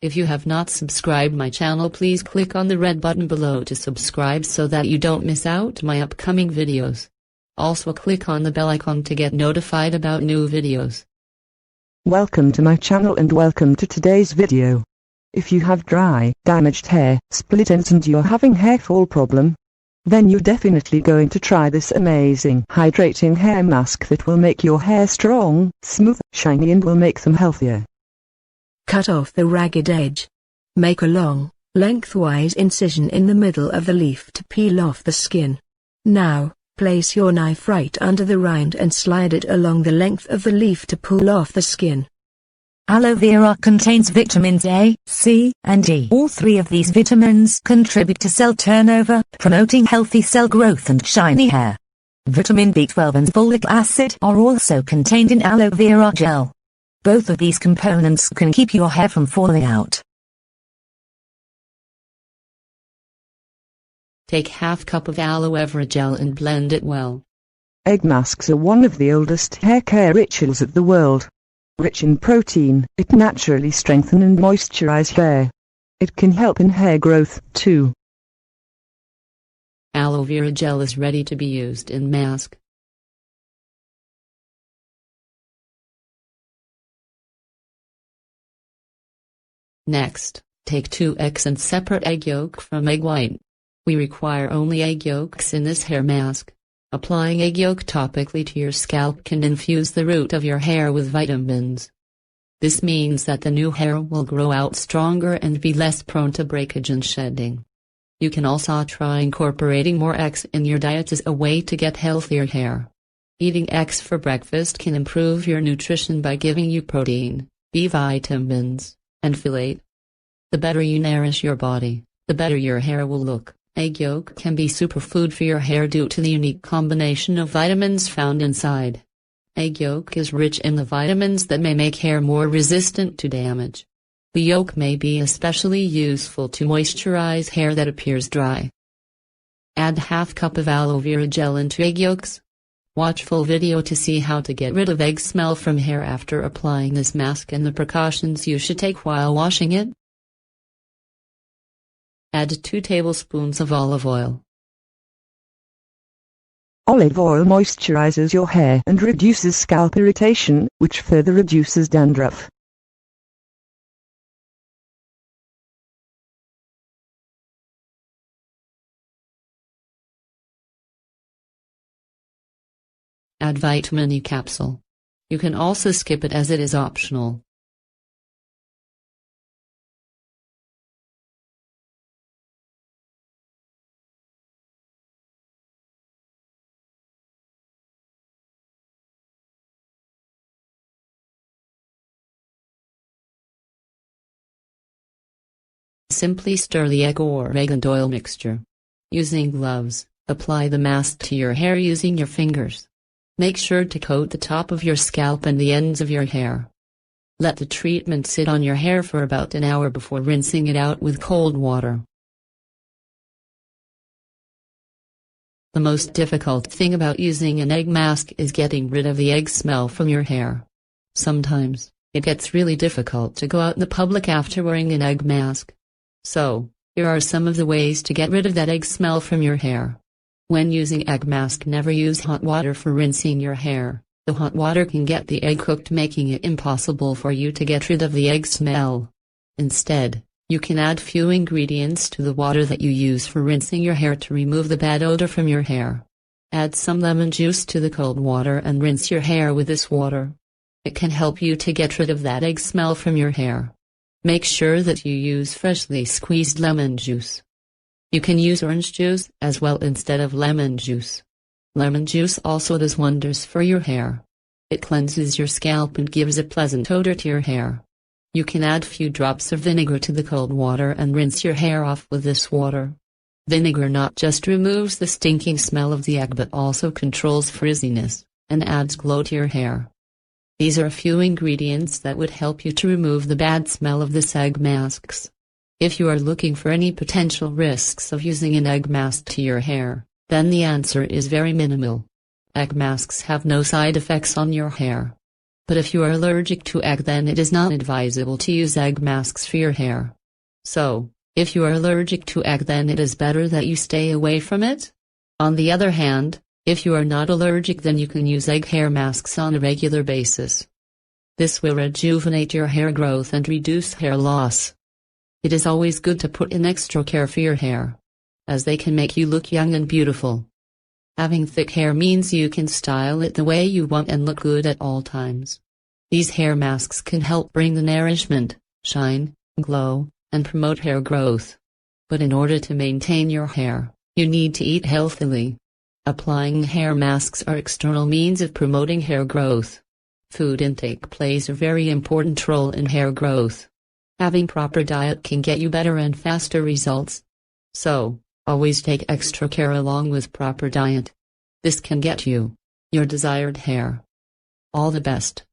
If you have not subscribed my channel, please click on the red button below to subscribe so that you don't miss out my upcoming videos. Also click on the bell icon to get notified about new videos. Welcome to my channel and welcome to today's video. If you have dry, damaged hair, split ends and you're having hair fall problem, then you're definitely going to try this amazing hydrating hair mask that will make your hair strong, smooth, shiny and will make them healthier. Cut off the ragged edge. Make a long, lengthwise incision in the middle of the leaf to peel off the skin. Now, place your knife right under the rind and slide it along the length of the leaf to pull off the skin. Aloe vera contains vitamins A, C, and E. All three of these vitamins contribute to cell turnover, promoting healthy cell growth and shiny hair. Vitamin B12 and folic acid are also contained in aloe vera gel. Both of these components can keep your hair from falling out. Take half cup of aloe vera gel and blend it well. Egg masks are one of the oldest hair care rituals of the world. Rich in protein, it naturally strengthens and moisturizes hair. It can help in hair growth, too. Aloe vera gel is ready to be used in mask. Next, take 2 eggs and separate egg yolk from egg white. We require only egg yolks in this hair mask. Applying egg yolk topically to your scalp can infuse the root of your hair with vitamins. This means that the new hair will grow out stronger and be less prone to breakage and shedding. You can also try incorporating more eggs in your diet as a way to get healthier hair. Eating eggs for breakfast can improve your nutrition by giving you protein, B vitamins, and folate. The better you nourish your body, the better your hair will look. Egg yolk can be superfood for your hair due to the unique combination of vitamins found inside. Egg yolk is rich in the vitamins that may make hair more resistant to damage. The yolk may be especially useful to moisturize hair that appears dry. Add half cup of aloe vera gel into egg yolks. Watch full video to see how to get rid of egg smell from hair after applying this mask and the precautions you should take while washing it. Add 2 tablespoons of olive oil. Olive oil moisturizes your hair and reduces scalp irritation, which further reduces dandruff. Add vitamin E capsule. You can also skip it as it is optional. Simply stir the egg or egg and oil mixture. Using gloves, apply the mask to your hair using your fingers. Make sure to coat the top of your scalp and the ends of your hair. Let the treatment sit on your hair for about an hour before rinsing it out with cold water. The most difficult thing about using an egg mask is getting rid of the egg smell from your hair. Sometimes, it gets really difficult to go out in the public after wearing an egg mask. So, here are some of the ways to get rid of that egg smell from your hair. When using egg mask, never use hot water for rinsing your hair. The hot water can get the egg cooked, making it impossible for you to get rid of the egg smell. Instead, you can add few ingredients to the water that you use for rinsing your hair to remove the bad odor from your hair. Add some lemon juice to the cold water and rinse your hair with this water. It can help you to get rid of that egg smell from your hair. Make sure that you use freshly squeezed lemon juice. You can use orange juice as well instead of lemon juice. Lemon juice also does wonders for your hair. It cleanses your scalp and gives a pleasant odor to your hair. You can add few drops of vinegar to the cold water and rinse your hair off with this water. Vinegar not just removes the stinking smell of the egg but also controls frizziness, and adds glow to your hair. These are a few ingredients that would help you to remove the bad smell of this egg masks. If you are looking for any potential risks of using an egg mask to your hair, then the answer is very minimal. Egg masks have no side effects on your hair. But if you are allergic to egg, then it is not advisable to use egg masks for your hair. So, if you are allergic to egg, then it is better that you stay away from it. On the other hand, if you are not allergic, then you can use egg hair masks on a regular basis. This will rejuvenate your hair growth and reduce hair loss. It is always good to put in extra care for your hair, as they can make you look young and beautiful. Having thick hair means you can style it the way you want and look good at all times. These hair masks can help bring the nourishment, shine, glow, and promote hair growth. But in order to maintain your hair, you need to eat healthily. Applying hair masks are external means of promoting hair growth. Food intake plays a very important role in hair growth. Having proper diet can get you better and faster results. So, always take extra care along with proper diet. This can get you your desired hair. All the best.